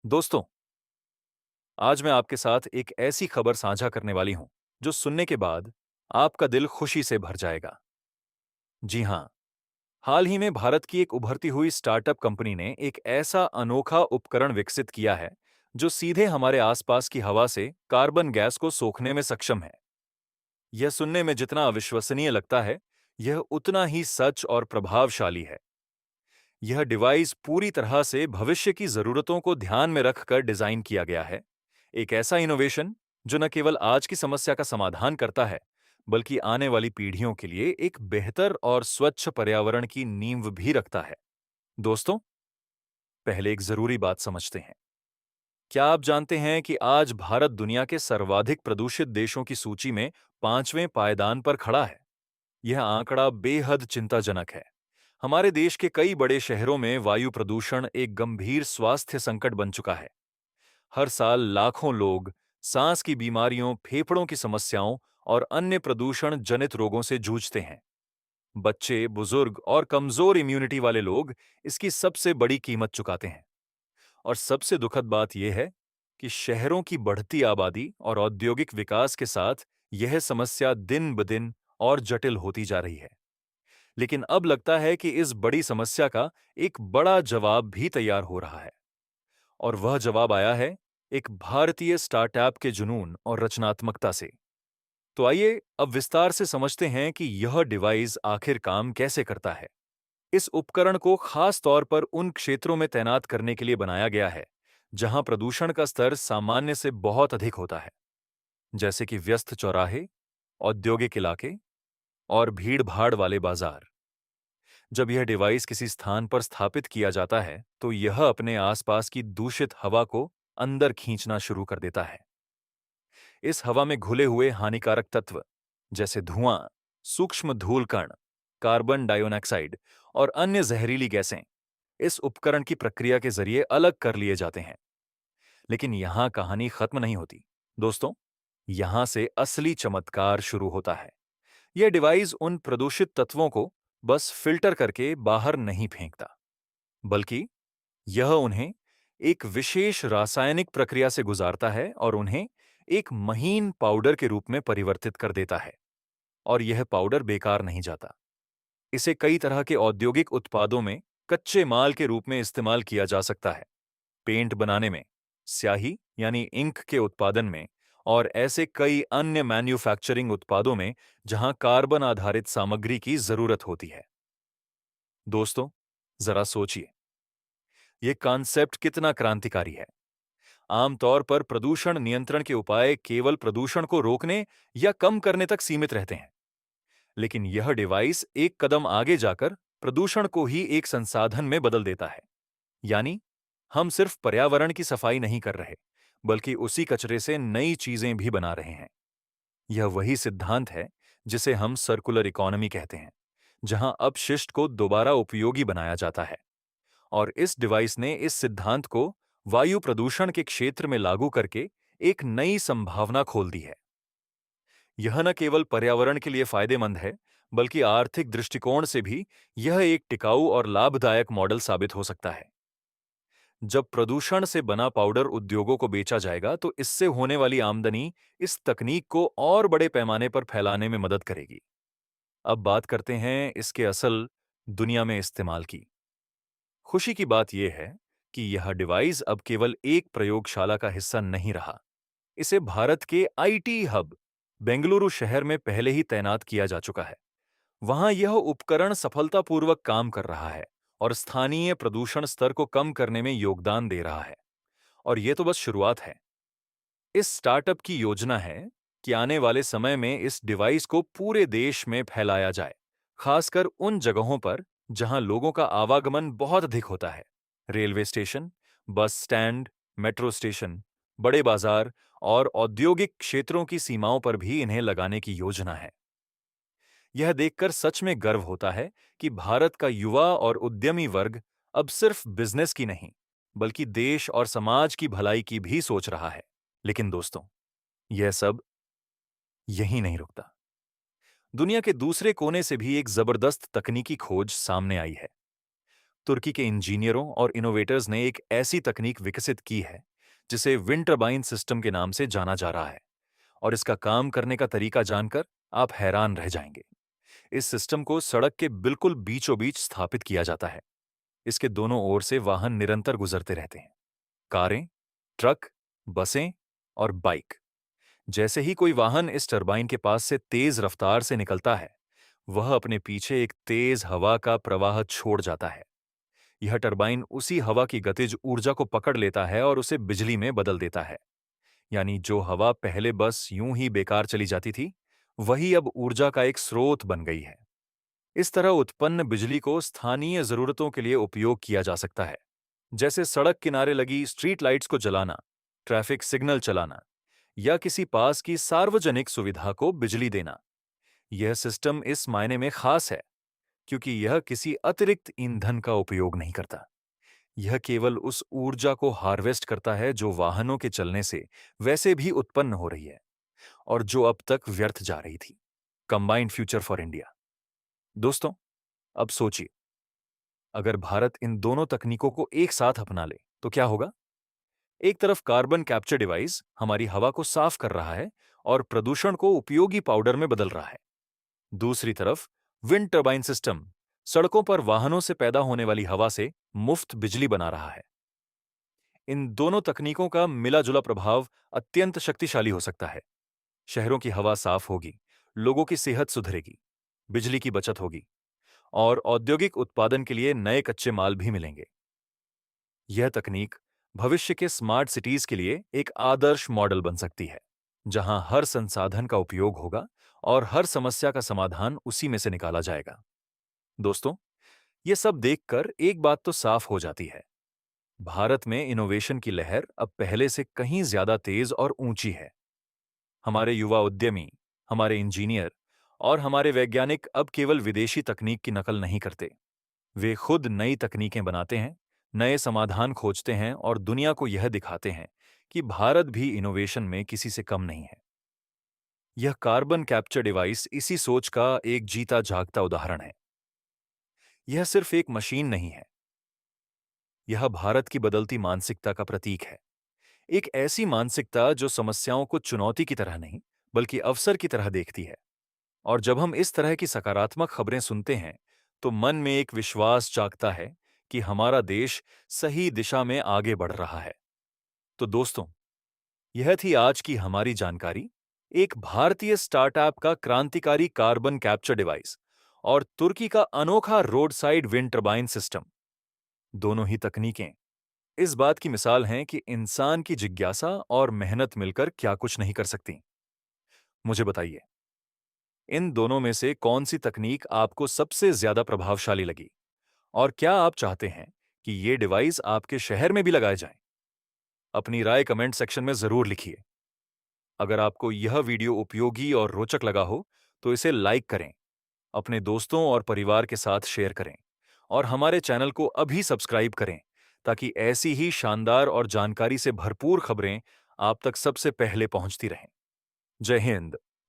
दोस्तों, आज मैं आपके साथ एक ऐसी खबर साझा करने वाली हूं जो सुनने के बाद आपका दिल खुशी से भर जाएगा। जी हां, हाल ही में भारत की एक उभरती हुई स्टार्टअप कंपनी ने एक ऐसा अनोखा उपकरण विकसित किया है जो सीधे हमारे आसपास की हवा से कार्बन गैस को सोखने में सक्षम है। यह सुनने में जितना अविश्वसनीय लगता है, यह उतना ही सच और प्रभावशाली है। यह डिवाइस पूरी तरह से भविष्य की जरूरतों को ध्यान में रखकर डिजाइन किया गया है। एक ऐसा इनोवेशन जो न केवल आज की समस्या का समाधान करता है, बल्कि आने वाली पीढ़ियों के लिए एक बेहतर और स्वच्छ पर्यावरण की नींव भी रखता है। दोस्तों, पहले एक जरूरी बात समझते हैं। क्या आप जानते हैं कि आज भारत दुनिया के सर्वाधिक प्रदूषित देशों की सूची में 5वें पायदान पर खड़ा है? यह आंकड़ा बेहद चिंताजनक है। हमारे देश के कई बड़े शहरों में वायु प्रदूषण एक गंभीर स्वास्थ्य संकट बन चुका है। हर साल लाखों लोग सांस की बीमारियों, फेफड़ों की समस्याओं और अन्य प्रदूषण जनित रोगों से जूझते हैं। बच्चे, बुजुर्ग और कमजोर इम्यूनिटी वाले लोग इसकी सबसे बड़ी कीमत चुकाते हैं। और सबसे दुखद बात यह है कि शहरों की बढ़ती आबादी और औद्योगिक विकास के साथ यह समस्या दिन ब दिन और जटिल होती जा रही है। लेकिन अब लगता है कि इस बड़ी समस्या का एक बड़ा जवाब भी तैयार हो रहा है। और वह जवाब आया है एक भारतीय स्टार्टअप के जुनून और रचनात्मकता से। तो आइए अब विस्तार से समझते हैं कि यह डिवाइस आखिर काम कैसे करता है। इस उपकरण को खास तौर पर उन क्षेत्रों में तैनात करने के लिए बनाया गया है जहां प्रदूषण का स्तर सामान्य से बहुत अधिक होता है, जैसे कि व्यस्त चौराहे, औद्योगिक इलाके और भीड़-भाड़ वाले बाजार। जब यह डिवाइस किसी स्थान पर स्थापित किया जाता है, तो यह अपने आसपास की दूषित हवा को अंदर खींचना शुरू कर देता है। इस हवा में घुले हुए हानिकारक तत्व जैसे धुआं, सूक्ष्म धूल कण, कार्बन डाइऑक्साइड और अन्य जहरीली गैसें इस उपकरण की प्रक्रिया के जरिए अलग कर लिए जाते हैं। लेकिन यहां कहानी खत्म नहीं होती। दोस्तों, यहां से असली चमत्कार शुरू होता है। यह डिवाइस उन प्रदूषित तत्वों को बस फिल्टर करके बाहर नहीं फेंकता, बल्कि यह उन्हें एक विशेष रासायनिक प्रक्रिया से गुजारता है और उन्हें एक महीन पाउडर के रूप में परिवर्तित कर देता है। और यह पाउडर बेकार नहीं जाता। इसे कई तरह के औद्योगिक उत्पादों में कच्चे माल के रूप में इस्तेमाल किया जा सकता है। पेंट बनाने में, स्याही यानी इंक के उत्पादन में और ऐसे कई अन्य मैन्युफैक्चरिंग उत्पादों में जहां कार्बन आधारित सामग्री की जरूरत होती है। दोस्तों, जरा सोचिए, यह कॉन्सेप्ट कितना क्रांतिकारी है। आमतौर पर प्रदूषण नियंत्रण के उपाय केवल प्रदूषण को रोकने या कम करने तक सीमित रहते हैं। लेकिन यह डिवाइस एक कदम आगे जाकर प्रदूषण को ही एक संसाधन में बदल देता है। यानी हम सिर्फ पर्यावरण की सफाई नहीं कर रहे, बल्कि उसी कचरे से नई चीजें भी बना रहे हैं। यह वही सिद्धांत है जिसे हम सर्कुलर इकोनॉमी कहते हैं, जहां अपशिष्ट को दोबारा उपयोगी बनाया जाता है। और इस डिवाइस ने इस सिद्धांत को वायु प्रदूषण के क्षेत्र में लागू करके एक नई संभावना खोल दी है। यह न केवल पर्यावरण के लिए फायदेमंद है, बल्कि आर्थिक दृष्टिकोण से भी यह एक टिकाऊ और लाभदायक मॉडल साबित हो सकता है। जब प्रदूषण से बना पाउडर उद्योगों को बेचा जाएगा, तो इससे होने वाली आमदनी इस तकनीक को और बड़े पैमाने पर फैलाने में मदद करेगी। अब बात करते हैं इसके असल दुनिया में इस्तेमाल की। खुशी की बात यह है कि यह डिवाइस अब केवल एक प्रयोगशाला का हिस्सा नहीं रहा। इसे भारत के आईटी हब बेंगलुरु शहर में पहले ही तैनात किया जा चुका है। वहां यह उपकरण सफलतापूर्वक काम कर रहा है और स्थानीय प्रदूषण स्तर को कम करने में योगदान दे रहा है। और यह तो बस शुरुआत है। इस स्टार्टअप की योजना है कि आने वाले समय में इस डिवाइस को पूरे देश में फैलाया जाए, खासकर उन जगहों पर जहां लोगों का आवागमन बहुत अधिक होता है। Railway station, bus stand, metro station, बड़े बाजार और औद्योगिक क्षेत्रों की सीमाओं पर भी इन्हें लगाने की योजना है। यह देखकर सच में गर्व होता है कि भारत का युवा और उद्यमी वर्ग अब सिर्फ बिजनेस की नहीं, बल्कि देश और समाज की भलाई की भी सोच रहा है। लेकिन दोस्तों, यह सब यहीं नहीं रुकता। दुनिया के दूसरे कोने से भी एक जबरदस्त तकनीकी खोज सामने आई है। तुर्की के इंजीनियरों और इनोवेटर्स ने एक ऐसी तकनीक विकसित की है जिसे विंड टर्बाइन सिस्टम के नाम से जाना जा रहा है। और इसका काम करने का तरीका जानकर आप हैरान रह जाएंगे। इस सिस्टम को सड़क के बिल्कुल बीचों बीच स्थापित किया जाता है। इसके दोनों ओर से वाहन निरंतर गुजरते रहते हैं। कारें, ट्रक, बसें और बाइक। जैसे ही कोई वाहन इस टरबाइन के पास से तेज रफ्तार से निकलता है, वह अपने पीछे एक तेज हवा का प्रवाह छोड़ जाता है। यह टरबाइन उसी हवा की गतिज ऊर्जा को पकड़ लेता है और उसे बिजली में बदल देता है। यानी जो हवा पहले बस यूं ही बेकार चली जाती थी, वही अब ऊर्जा का एक स्रोत बन गई है। इस तरह उत्पन्न बिजली को स्थानीय जरूरतों के लिए उपयोग किया जा सकता है, जैसे सड़क किनारे लगी स्ट्रीट लाइट्स को जलाना, ट्रैफिक सिग्नल चलाना या किसी पास की सार्वजनिक सुविधा को बिजली देना। यह सिस्टम इस मायने में खास है क्योंकि यह किसी अतिरिक्त ईंधन का उपयोग नहीं करता। यह केवल उस ऊर्जा को हार्वेस्ट करता है जो वाहनों के चलने से वैसे भी उत्पन्न हो रही है और जो अब तक व्यर्थ जा रही थी। Combined future for India. दोस्तों, अब सोचिए, अगर भारत इन दोनों तकनीकों को एक साथ अपना ले तो क्या होगा? एक तरफ कार्बन कैप्चर डिवाइस हमारी हवा को साफ कर रहा है और प्रदूषण को उपयोगी पाउडर में बदल रहा है। दूसरी तरफ विंड टर्बाइन सिस्टम सड़कों पर वाहनों से पैदा होने वाली हवा से मुफ्त बिजली बना रहा है। इन दोनों तकनीकों का मिला-जुला प्रभाव अत्यंत शक्तिशाली हो सकता है। शहरों की हवा साफ होगी, लोगों की सेहत सुधरेगी, बिजली की बचत होगी और औद्योगिक उत्पादन के लिए नए कच्चे माल भी मिलेंगे। यह तकनीक भविष्य के स्मार्ट सिटीज के लिए एक आदर्श मॉडल बन सकती है, जहां हर संसाधन का उपयोग होगा और हर समस्या का समाधान उसी में से निकाला जाएगा। दोस्तों, ये सब देखकर एक बात तो साफ हो जाती है। भारत में इनोवेशन की लहर अब पहले से कहीं ज्यादा तेज और ऊंची है। हमारे युवा उद्यमी, हमारे इंजीनियर और हमारे वैज्ञानिक अब केवल विदेशी तकनीक की नकल नहीं करते। वे खुद नई तकनीकें बनाते हैं, नए समाधान खोजते हैं और दुनिया को यह दिखाते हैं कि भारत भी इनोवेशन में किसी से कम नहीं है। यह कार्बन कैप्चर डिवाइस इसी सोच का एक जीता जागता उदाहरण है। यह सिर्फ एक मशीन नहीं है, यह भारत की बदलती मानसिकता का प्रतीक है। एक ऐसी मानसिकता जो समस्याओं को चुनौती की तरह नहीं, बल्कि अवसर की तरह देखती है। और जब हम इस तरह की सकारात्मक खबरें सुनते हैं, तो मन में एक विश्वास जागता है कि हमारा देश सही दिशा में आगे बढ़ रहा है। तो दोस्तों, यह थी आज की हमारी जानकारी, एक भारतीय स्टार्टअप का क्रांतिकारी कार्बन कैप्चर डिवाइस और तुर्की का अनोखा road side wind turbine system. दोनों ही तकनीकें इस बात की मिसाल हैं कि इंसान की जिज्ञासा और मेहनत मिलकर क्या कुछ नहीं कर सकती। मुझे बताइए, इन दोनों में से कौन सी तकनीक आपको सबसे ज्यादा प्रभावशाली लगी? और क्या आप चाहते हैं कि ये डिवाइस आपके शहर में भी लगाए जाएं? अपनी राय कमेंट सेक्शन में जरूर लिखिए। अगर आपको यह वीडियो उपयोगी और रोचक लगा हो, तो इसे लाइक करें, अपने दोस्तों और परिवार के साथ शेयर करें और हमारे चैनल को अभी सब्सक्राइब करें ताकि ऐसी ही शानदार और जानकारी से भरपूर खबरें आप तक सबसे पहले पहुंचती रहें। जय हिंद।